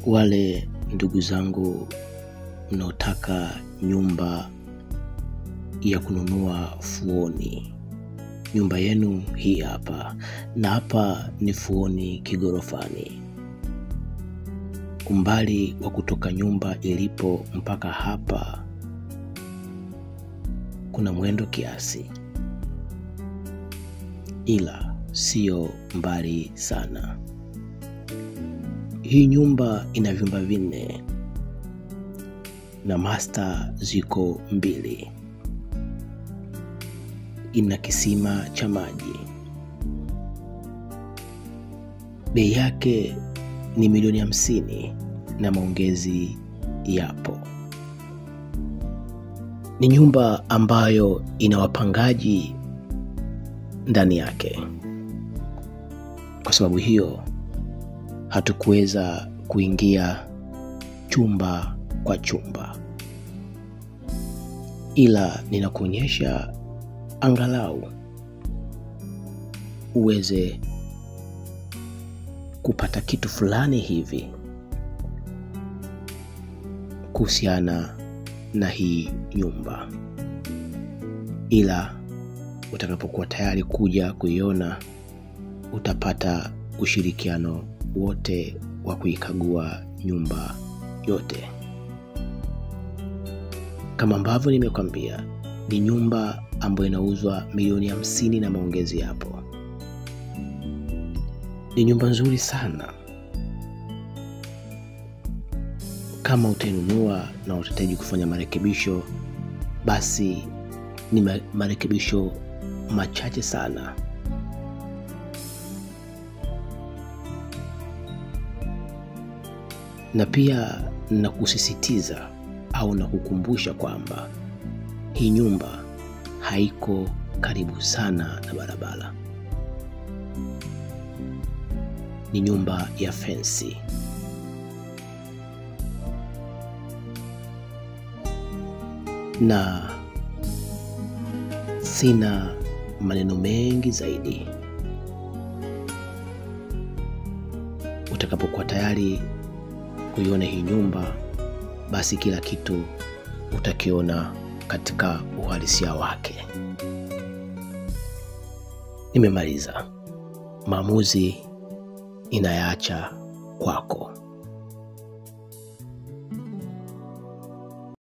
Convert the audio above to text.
Wale ndugu zangu mnaotaka nyumba ya kununua Fuoni, nyumba yenu hii hapa, na hapa ni Fuoni Kigorofani. Umbali wa kutoka nyumba ilipo mpaka hapa kuna mwendo kiasi, ila sio mbali sana. Hii nyumba ina vyumba 4 na master ziko 2. Ina kisima cha maji. Bei yake ni milioni 50 na maongezi yapo. Ni nyumba ambayo ina wapangaji ndani yake. Kwa sababu hiyo hatukuweza kuingia chumba kwa chumba, ila ninakuonyesha angalau uweze kupata kitu fulani hivi kuhusiana na hii nyumba. Ila utakapokuwa tayari kuja kuiona, utapata ushirikiano wote wa kuikagua nyumba yote. Kama ambavyo nimekwambia, ni nyumba ambayo inauzwa milioni 50 na maongezi yapo. Ni nyumba nzuri sana. Kama utainunua na utahitaji kufanya marekebisho, basi ni marekebisho machache sana. Na pia nakusisitiza au nakukumbusha kwamba hii nyumba haiko karibu sana na barabara. Ni nyumba ya fensi. Na sina maneno mengi zaidi. Utakapokuwa tayari kuiona hii nyumba, basi kila kitu utakiona katika uhalisia wake. Nimemaliza. Maamuzi inayaacha kwako.